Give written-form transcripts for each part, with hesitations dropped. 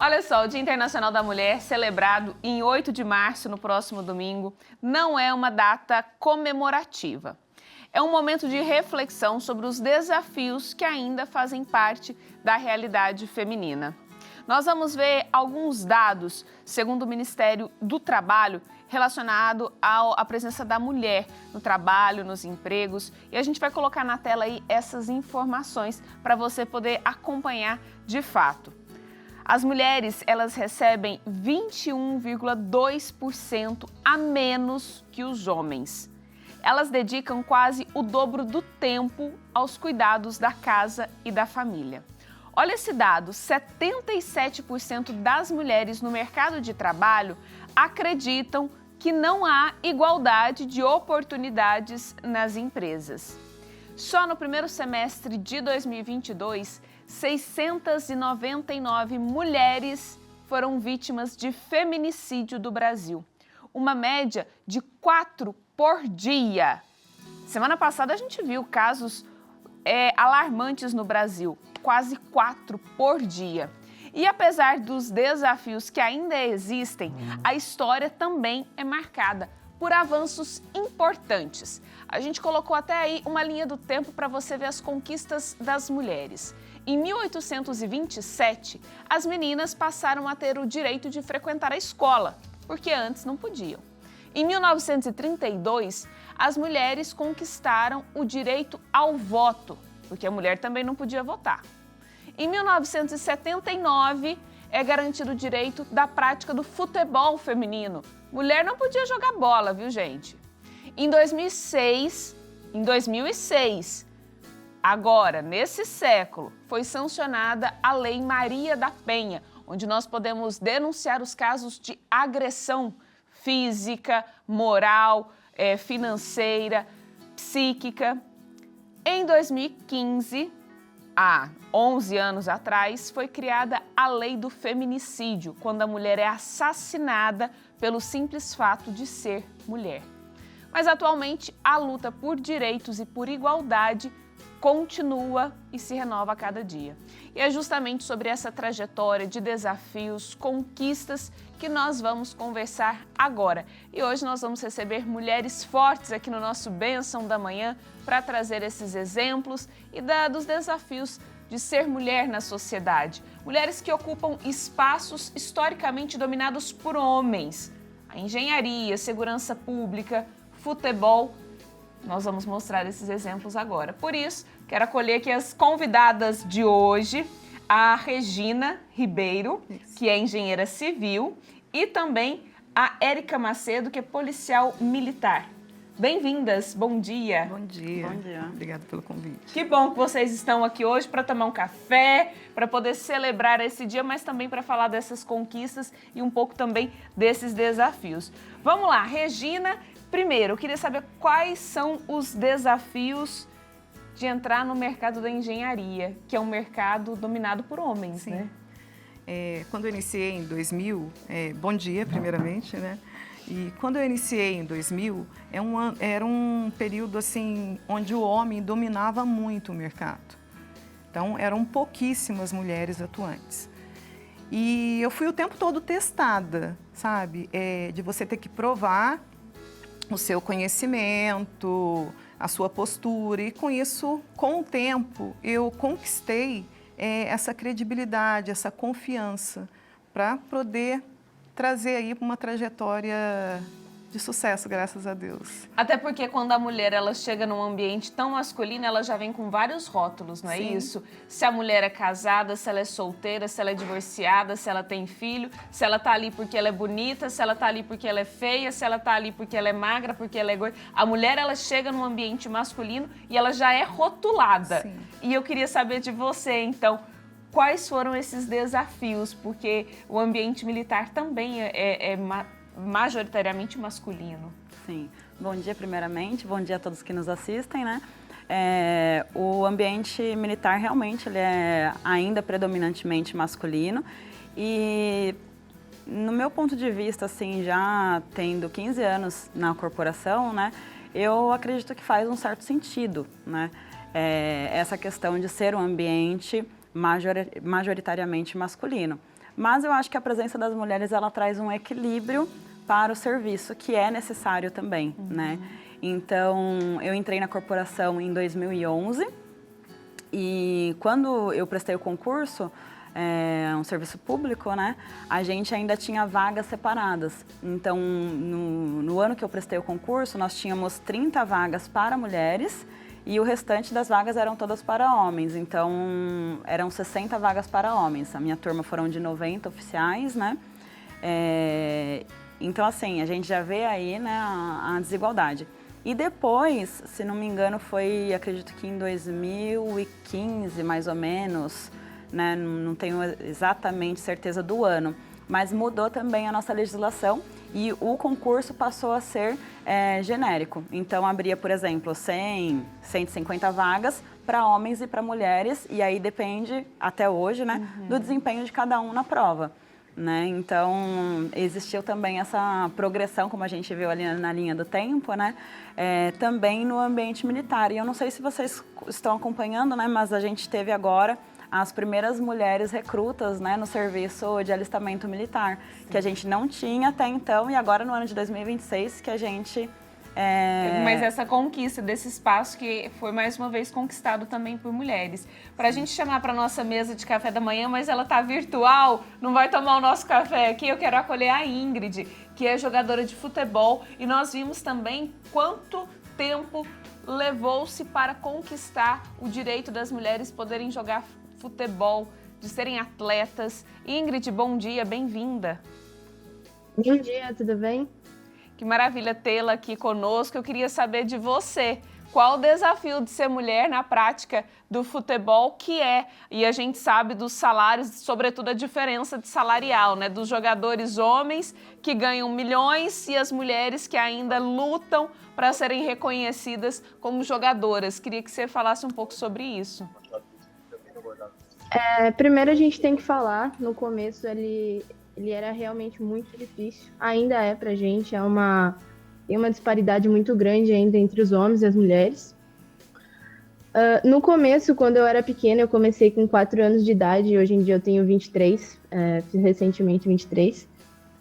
Olha só, o Dia Internacional da Mulher, celebrado em 8 de março, no próximo domingo, não é uma data comemorativa. É um momento de reflexão sobre os desafios que ainda fazem parte da realidade feminina. Nós vamos ver alguns dados, segundo o Ministério do Trabalho, relacionado à presença da mulher no trabalho, nos empregos. E a gente vai colocar na tela aí essas informações para você poder acompanhar de fato. As mulheres, elas recebem 21,2% a menos que os homens. Elas dedicam quase o dobro do tempo aos cuidados da casa e da família. Olha esse dado, 77% das mulheres no mercado de trabalho acreditam que não há igualdade de oportunidades nas empresas. Só no primeiro semestre de 2022, 699 mulheres foram vítimas de feminicídio do Brasil. Uma média de 4 por dia. Semana passada a gente viu casos alarmantes no Brasil, quase 4 por dia. E apesar dos desafios que ainda existem, a história também é marcada por avanços importantes. A gente colocou até aí uma linha do tempo para você ver as conquistas das mulheres. Em 1827, as meninas passaram a ter o direito de frequentar a escola, porque antes não podiam. Em 1932, as mulheres conquistaram o direito ao voto, porque a mulher também não podia votar. Em 1979, é garantido o direito da prática do futebol feminino. Mulher não podia jogar bola, viu, gente? Em 2006, agora, nesse século, foi sancionada a Lei Maria da Penha, onde nós podemos denunciar os casos de agressão física, moral, financeira, psíquica. Em 2015, há 11 anos atrás, foi criada a Lei do Feminicídio, quando a mulher é assassinada pelo simples fato de ser mulher. Mas atualmente a luta por direitos e por igualdade continua e se renova a cada dia. E é justamente sobre essa trajetória de desafios, conquistas, que nós vamos conversar agora. E hoje nós vamos receber mulheres fortes aqui no nosso Bênção da Manhã para trazer esses exemplos e dos desafios de ser mulher na sociedade. Mulheres que ocupam espaços historicamente dominados por homens. A engenharia, segurança pública, futebol. Nós vamos mostrar esses exemplos agora. Por isso, quero acolher aqui as convidadas de hoje, a Regina Ribeiro, que é engenheira civil, e também a Érica Macedo, que é policial militar. Bem-vindas, bom dia. Bom dia. Bom dia. Obrigada pelo convite. Que bom que vocês estão aqui hoje para tomar um café, para poder celebrar esse dia, mas também para falar dessas conquistas e um pouco também desses desafios. Vamos lá, Regina. Primeiro, eu queria saber quais são os desafios de entrar no mercado da engenharia, que é um mercado dominado por homens, Sim. né? Quando eu iniciei em 2000, bom dia primeiramente, né? E quando eu iniciei em 2000, era um período assim onde o homem dominava muito o mercado. Então, eram pouquíssimas mulheres atuantes. E eu fui o tempo todo testada, sabe? De você ter que provar o seu conhecimento, a sua postura, e com isso, com o tempo, eu conquistei essa credibilidade, essa confiança para poder trazer aí uma trajetória de sucesso, graças a Deus. Até porque quando a mulher ela chega num ambiente tão masculino, ela já vem com vários rótulos, não é Sim. isso? Se a mulher é casada, se ela é solteira, se ela é divorciada, se ela tem filho, se ela tá ali porque ela é bonita, se ela tá ali porque ela é feia, se ela tá ali porque ela é magra, porque ela é gorda. A mulher, ela chega num ambiente masculino e ela já é rotulada. Sim. E eu queria saber de você, então, quais foram esses desafios? Porque o ambiente militar também é majoritariamente masculino. Sim. Bom dia, primeiramente. Bom dia a todos que nos assistem, né? O ambiente militar realmente ele é ainda predominantemente masculino e, no meu ponto de vista, assim, já tendo 15 anos na corporação, né, eu acredito que faz um certo sentido, né? Essa questão de ser um ambiente majoritariamente masculino. Mas eu acho que a presença das mulheres, ela traz um equilíbrio para o serviço, que é necessário também, né? Então, eu entrei na corporação em 2011 e quando eu prestei o concurso, um serviço público, né? A gente ainda tinha vagas separadas. Então, no ano que eu prestei o concurso, nós tínhamos 30 vagas para mulheres e o restante das vagas eram todas para homens. Então, eram 60 vagas para homens. A minha turma foram de 90 oficiais, né? Então, assim, a gente já vê aí, né, a desigualdade. E depois, se não me engano, foi, acredito que em 2015, mais ou menos, né, não tenho exatamente certeza do ano, mas mudou também a nossa legislação e o concurso passou a ser genérico. Então, abria, por exemplo, 100, 150 vagas para homens e para mulheres, e aí depende, até hoje, né, do desempenho de cada um na prova. Né? Então, existiu também essa progressão, como a gente viu ali na linha do tempo, né? Também no ambiente militar. E eu não sei se vocês estão acompanhando, né? Mas a gente teve agora as primeiras mulheres recrutas, né, no serviço de alistamento militar, que a gente não tinha até então, e agora no ano de 2026 que a gente... Mas essa conquista desse espaço que foi mais uma vez conquistado também por mulheres. Para a gente chamar para nossa mesa de café da manhã, mas ela tá virtual, não vai tomar o nosso café aqui, eu quero acolher a Ingrid, que é jogadora de futebol, e nós vimos também quanto tempo levou-se para conquistar o direito das mulheres poderem jogar futebol, de serem atletas. Ingrid, bom dia, bem-vinda. Bom dia, tudo bem? Que maravilha tê-la aqui conosco. Eu queria saber de você, qual o desafio de ser mulher na prática do futebol que é? E a gente sabe dos salários, sobretudo a diferença de salarial, né? Dos jogadores homens que ganham milhões e as mulheres que ainda lutam para serem reconhecidas como jogadoras. Queria que você falasse um pouco sobre isso. Primeiro a gente tem que falar, no começo ele era realmente muito difícil, ainda é pra gente, tem uma disparidade muito grande ainda entre os homens e as mulheres. No começo, quando eu era pequena, eu comecei com 4 anos de idade, hoje em dia eu tenho 23, fiz recentemente 23.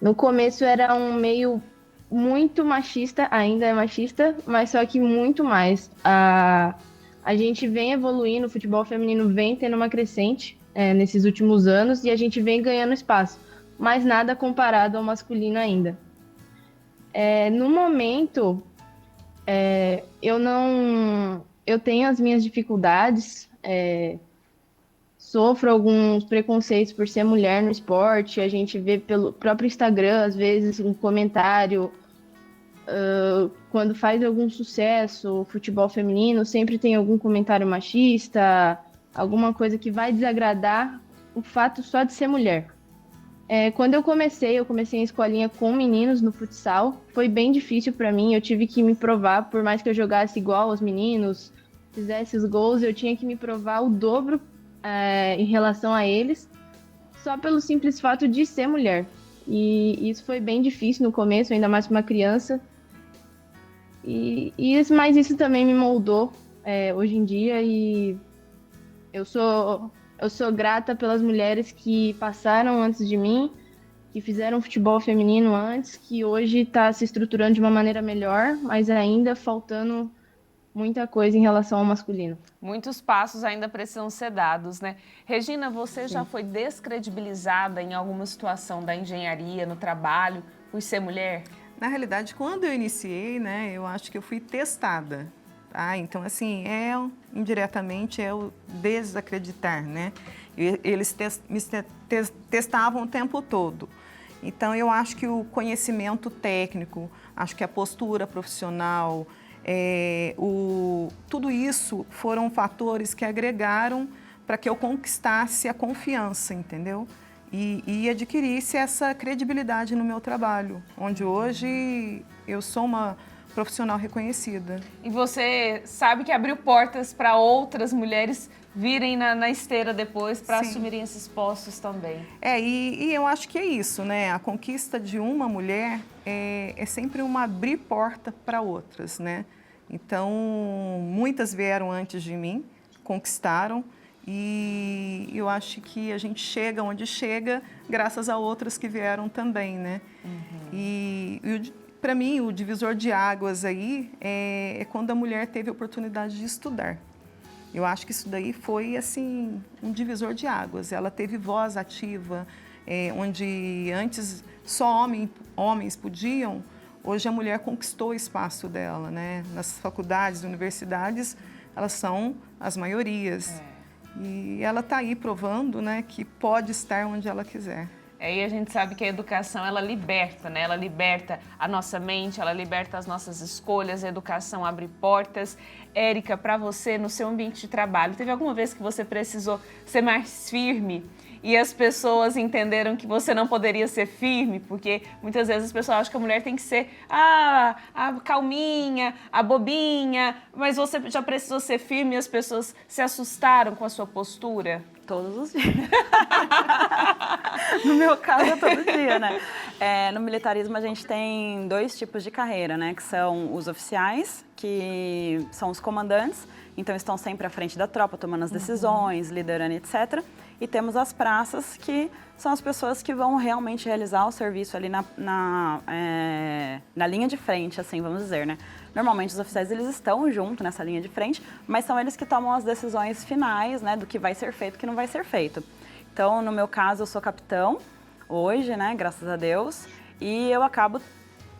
No começo era um meio muito machista, ainda é machista, mas só que muito mais. A gente vem evoluindo, o futebol feminino vem tendo uma crescente nesses últimos anos e a gente vem ganhando espaço, mas nada comparado ao masculino ainda. No momento, eu tenho as minhas dificuldades, sofro alguns preconceitos por ser mulher no esporte, a gente vê pelo próprio Instagram, às vezes, um comentário, quando faz algum sucesso, futebol feminino, sempre tem algum comentário machista, alguma coisa que vai desagradar o fato só de ser mulher. Quando eu comecei em escolinha com meninos no futsal, foi bem difícil para mim, eu tive que me provar, por mais que eu jogasse igual aos meninos, fizesse os gols, eu tinha que me provar o dobro em relação a eles, só pelo simples fato de ser mulher. E isso foi bem difícil no começo, ainda mais para uma criança. Mas isso também me moldou hoje em dia, e eu sou grata pelas mulheres que passaram antes de mim, que fizeram futebol feminino antes, que hoje está se estruturando de uma maneira melhor, mas ainda faltando muita coisa em relação ao masculino. Muitos passos ainda precisam ser dados, né? Regina, você já foi descredibilizada em alguma situação da engenharia, no trabalho, por ser mulher? Na realidade, quando eu iniciei, né, eu acho que eu fui testada. Então, assim, indiretamente é o desacreditar, né? Eles me testavam o tempo todo. Então, eu acho que o conhecimento técnico, acho que a postura profissional, tudo isso foram fatores que agregaram para que eu conquistasse a confiança, entendeu? E adquirisse essa credibilidade no meu trabalho, onde hoje eu sou uma profissional reconhecida. E você sabe que abriu portas para outras mulheres virem na esteira depois para assumirem esses postos também. E eu acho que é isso, né? A conquista de uma mulher é sempre abrir porta para outras, né? Então, muitas vieram antes de mim, conquistaram, E eu acho que a gente chega onde chega graças a outras que vieram também, né? E para mim, o divisor de águas aí é quando a mulher teve a oportunidade de estudar. Eu acho que isso daí foi, assim, um divisor de águas. Ela teve voz ativa, onde antes só homens podiam, hoje a mulher conquistou o espaço dela, né? Nas faculdades, universidades, elas são as maiorias. E ela está aí provando, né, que pode estar onde ela quiser. E a gente sabe que a educação, ela liberta, né? Ela liberta a nossa mente, ela liberta as nossas escolhas, a educação abre portas. Érica, para você, no seu ambiente de trabalho, teve alguma vez que você precisou ser mais firme e as pessoas entenderam que você não poderia ser firme? Porque muitas vezes as pessoas acham que a mulher tem que ser a calminha, a bobinha, mas você já precisou ser firme e as pessoas se assustaram com a sua postura? Todos os dias. No meu caso, é todo dia, né? No militarismo, a gente tem 2 tipos de carreira, né? Que são os oficiais, que são os comandantes, então estão sempre à frente da tropa, tomando as decisões, liderando, etc. E temos as praças, que são as pessoas que vão realmente realizar o serviço ali na linha de frente, assim, vamos dizer, né? Normalmente os oficiais, eles estão junto nessa linha de frente, mas são eles que tomam as decisões finais, né, do que vai ser feito e que não vai ser feito. Então, no meu caso, eu sou capitão hoje, né, graças a Deus, e eu acabo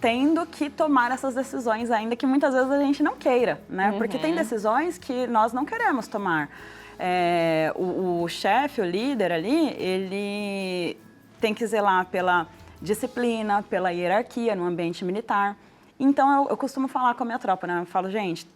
tendo que tomar essas decisões, ainda que muitas vezes a gente não queira, né? Porque tem decisões que nós não queremos tomar. O chefe, o líder ali, ele tem que zelar pela disciplina, pela hierarquia no ambiente militar. Então, eu costumo falar com a minha tropa, né? Eu falo, gente,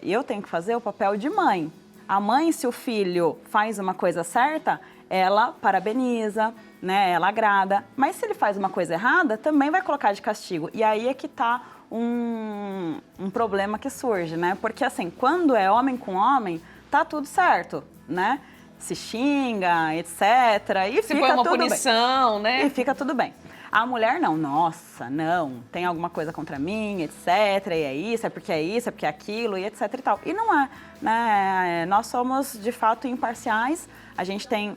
eu tenho que fazer o papel de mãe. A mãe, se o filho faz uma coisa certa, ela parabeniza, né? Ela agrada. Mas se ele faz uma coisa errada, também vai colocar de castigo. E aí é que tá um problema que surge, né? Porque, assim, quando é homem com homem, tá tudo certo, né? Se xinga, etc. E se põe uma punição, né? E fica tudo bem. A mulher não, nossa, não, tem alguma coisa contra mim, etc, e é isso, é porque é aquilo, e etc e tal. E não é, né? Nós somos, de fato, imparciais, a gente tem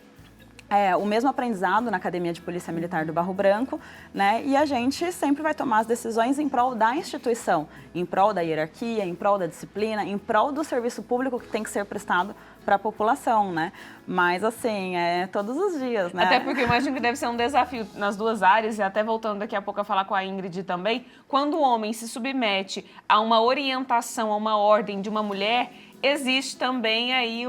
o mesmo aprendizado na Academia de Polícia Militar do Barro Branco, né? E a gente sempre vai tomar as decisões em prol da instituição, em prol da hierarquia, em prol da disciplina, em prol do serviço público que tem que ser prestado para a população, né? Mas, assim, todos os dias, né? Até porque eu imagino que deve ser um desafio nas duas áreas, e até voltando daqui a pouco a falar com a Ingrid também, quando o homem se submete a uma orientação, a uma ordem de uma mulher, existe também aí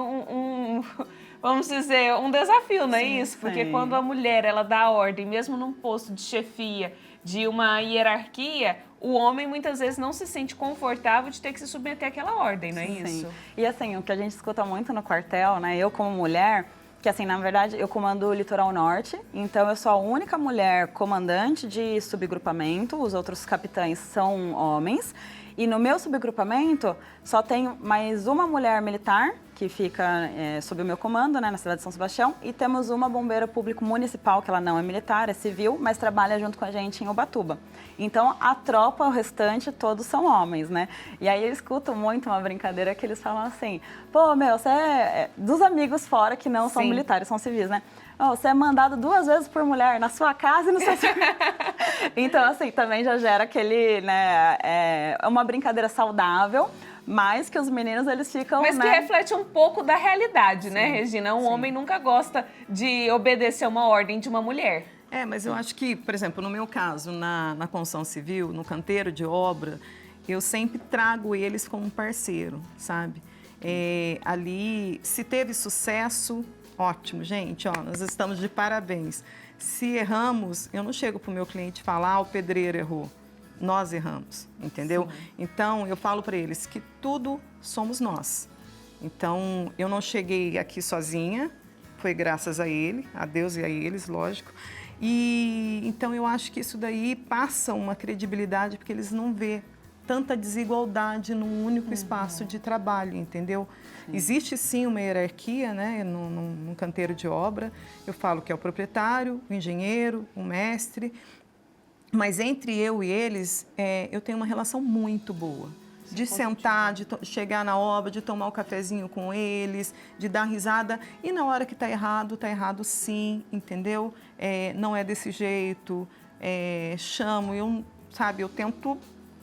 vamos dizer, um desafio, não é isso? Porque quando a mulher, ela dá ordem, mesmo num posto de chefia, de uma hierarquia, o homem muitas vezes não se sente confortável de ter que se submeter àquela ordem, não é isso? E assim, o que a gente escuta muito no quartel, né, eu como mulher, que assim, na verdade, eu comando o Litoral Norte, então eu sou a única mulher comandante de subgrupamento, os outros capitães são homens, e no meu subgrupamento só tenho mais uma mulher militar, que fica sob o meu comando, né, na cidade de São Sebastião, e temos uma bombeira público municipal, que ela não é militar, é civil, mas trabalha junto com a gente em Ubatuba. Então, a tropa, o restante, todos são homens, né? E aí eu escuto muito uma brincadeira que eles falam assim, pô, meu, você dos amigos fora que não são militares, são civis, né? Oh, você é mandado 2 vezes por mulher, na sua casa e no seu... Então, assim, também já gera aquele, né, uma brincadeira saudável, mas que os meninos, eles ficam, mas que reflete um pouco da realidade, né, Regina? Um homem nunca gosta de obedecer uma ordem de uma mulher. Mas eu acho que, por exemplo, no meu caso, na construção civil, no canteiro de obra, eu sempre trago eles como um parceiro, sabe? Ali, se teve sucesso, ótimo, gente, ó, nós estamos de parabéns. Se erramos, eu não chego para o meu cliente falar, o pedreiro errou. Nós erramos, entendeu? Então, eu falo para eles que tudo somos nós. Então, eu não cheguei aqui sozinha, foi graças a ele, a Deus e a eles, lógico. E então, eu acho que isso daí passa uma credibilidade, porque eles não vê tanta desigualdade num único espaço de trabalho, entendeu? Existe sim uma hierarquia, né, num canteiro de obra. Eu falo que é o proprietário, o engenheiro, o mestre, mas entre eu e eles, eu tenho uma relação muito boa. de sentar, de chegar na obra, de tomar um cafezinho com eles, de dar risada. E na hora que tá errado sim, entendeu? Não é desse jeito, chamo, eu tento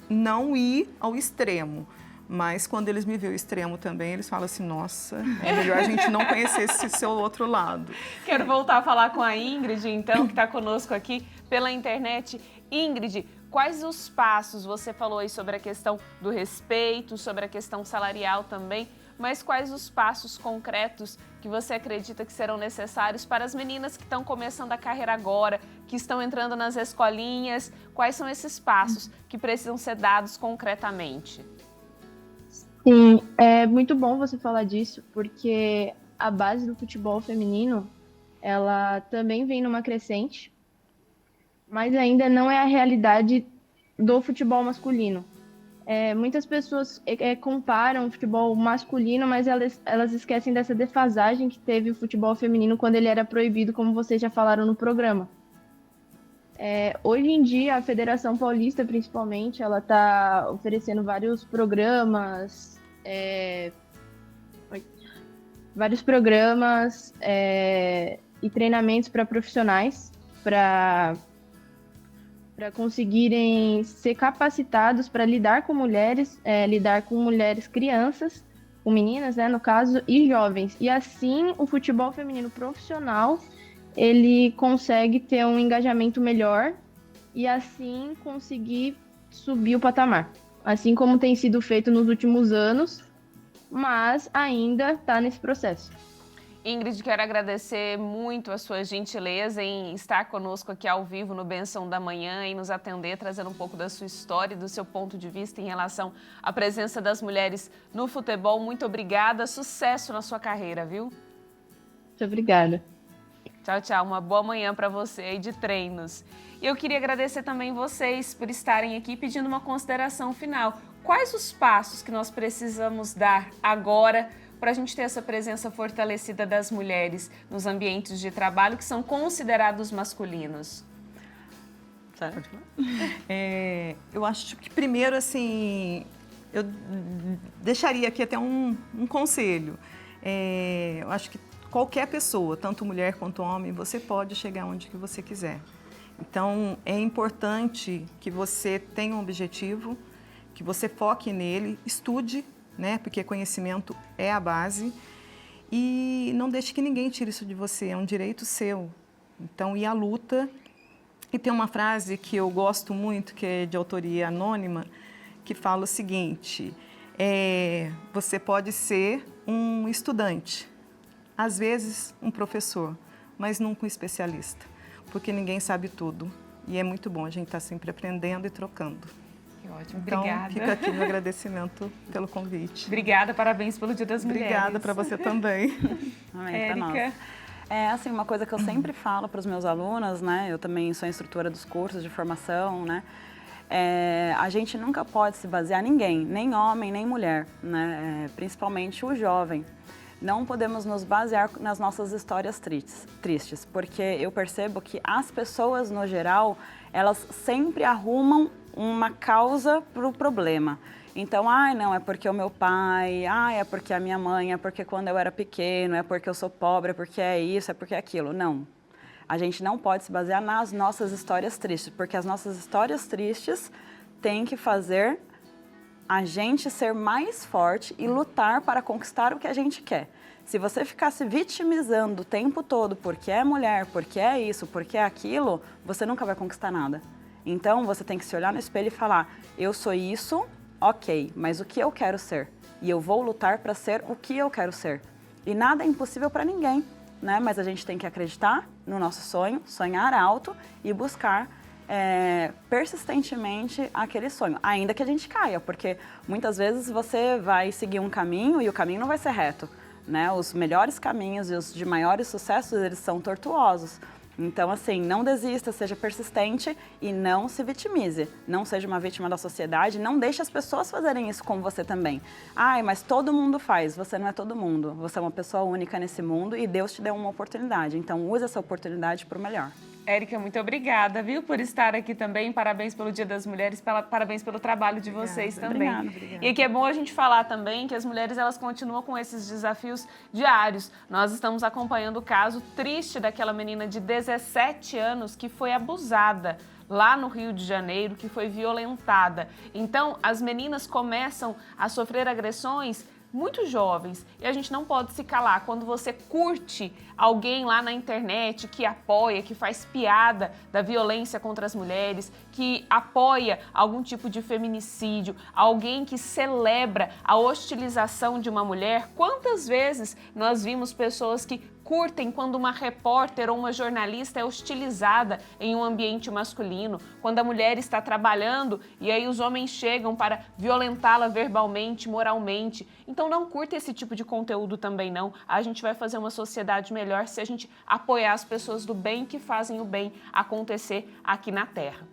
não ir ao extremo. Mas quando eles me veem o extremo também, eles falam assim, nossa, é melhor a gente não conhecer esse seu outro lado. Quero voltar a falar com a Ingrid, então, que está conosco aqui pela internet. Ingrid, quais os passos, você falou aí sobre a questão do respeito, sobre a questão salarial também, mas quais os passos concretos que você acredita que serão necessários para as meninas que estão começando a carreira agora, que estão entrando nas escolinhas? Quais são esses passos que precisam ser dados concretamente? Sim, é muito bom você falar disso, porque a base do futebol feminino, ela também vem numa crescente, mas ainda não é a realidade do futebol masculino. Muitas pessoas comparam o futebol masculino, mas elas esquecem dessa defasagem que teve o futebol feminino quando ele era proibido, como vocês já falaram no programa. Hoje em dia, a Federação Paulista, principalmente, ela está oferecendo vários programas, e treinamentos para profissionais, para conseguirem ser capacitados para lidar com mulheres crianças, com meninas, né, no caso, e jovens. E assim, o futebol feminino profissional, ele consegue ter um engajamento melhor e assim conseguir subir o patamar. Assim como tem sido feito nos últimos anos, mas ainda está nesse processo. Ingrid, quero agradecer muito a sua gentileza em estar conosco aqui ao vivo no Bênção da Manhã e nos atender, trazendo um pouco da sua história e do seu ponto de vista em relação à presença das mulheres no futebol. Muito obrigada, sucesso na sua carreira, viu? Muito obrigada. Tchau, tchau. Uma boa manhã para você aí de treinos. E eu queria agradecer também vocês por estarem aqui pedindo uma consideração final. Quais os passos que nós precisamos dar agora para a gente ter essa presença fortalecida das mulheres nos ambientes de trabalho que são considerados masculinos? Eu acho que primeiro, assim, eu deixaria aqui até um conselho. Eu acho que qualquer pessoa, tanto mulher quanto homem, você pode chegar onde que você quiser. Então, é importante que você tenha um objetivo, que você foque nele, estude, né? Porque conhecimento é a base. E não deixe que ninguém tire isso de você, é um direito seu. Então, e a luta. E tem uma frase que eu gosto muito, que é de autoria anônima, que fala o seguinte, você pode ser um estudante, às vezes um professor, mas nunca um especialista, porque ninguém sabe tudo. E é muito bom a gente estar sempre aprendendo e trocando. Que ótimo, então, obrigada. Fica aqui meu agradecimento pelo convite. Obrigada, parabéns pelo Dia das Mulheres. Obrigada para você também. Amém, Érica. Assim, uma coisa que eu sempre falo para os meus alunos, né? Eu também sou instrutora dos cursos de formação, né? A gente nunca pode se basear em ninguém, nem homem, nem mulher, né? Principalmente o jovem. Não podemos nos basear nas nossas histórias tristes, porque eu percebo que as pessoas, no geral, elas sempre arrumam uma causa para o problema. Então, não, é porque o meu pai, é porque a minha mãe, é porque quando eu era pequeno, é porque eu sou pobre, é porque é isso, é porque é aquilo. Não. A gente não pode se basear nas nossas histórias tristes, porque as nossas histórias tristes têm que fazer a gente ser mais forte e lutar para conquistar o que a gente quer. Se você ficar se vitimizando o tempo todo porque é mulher, porque é isso, porque é aquilo, você nunca vai conquistar nada. Então, você tem que se olhar no espelho e falar, eu sou isso, ok, mas o que eu quero ser? E eu vou lutar para ser o que eu quero ser. E nada é impossível para ninguém, né? Mas a gente tem que acreditar no nosso sonho, sonhar alto e buscar persistentemente aquele sonho, ainda que a gente caia, porque muitas vezes você vai seguir um caminho e o caminho não vai ser reto, né? Os melhores caminhos e os de maiores sucessos, eles são tortuosos. Então, assim, não desista, seja persistente e não se vitimize. Não seja uma vítima da sociedade, não deixe as pessoas fazerem isso com você também. Mas todo mundo faz, você não é todo mundo. Você é uma pessoa única nesse mundo e Deus te deu uma oportunidade. Então, use essa oportunidade para o melhor. Érica, muito obrigada, viu, por estar aqui também. Parabéns pelo Dia das Mulheres, parabéns pelo trabalho de vocês também. Obrigada. E aqui é bom a gente falar também que as mulheres, elas continuam com esses desafios diários. Nós estamos acompanhando o caso triste daquela menina de 17 anos que foi abusada lá no Rio de Janeiro, que foi violentada. Então, as meninas começam a sofrer agressões muito jovens, e a gente não pode se calar. Quando você curte alguém lá na internet que apoia, que faz piada da violência contra as mulheres, que apoia algum tipo de feminicídio, alguém que celebra a hostilização de uma mulher, quantas vezes nós vimos pessoas que curtem quando uma repórter ou uma jornalista é hostilizada em um ambiente masculino, quando a mulher está trabalhando e aí os homens chegam para violentá-la verbalmente, moralmente. Então não curta esse tipo de conteúdo também não. A gente vai fazer uma sociedade melhor se a gente apoiar as pessoas do bem que fazem o bem acontecer aqui na Terra.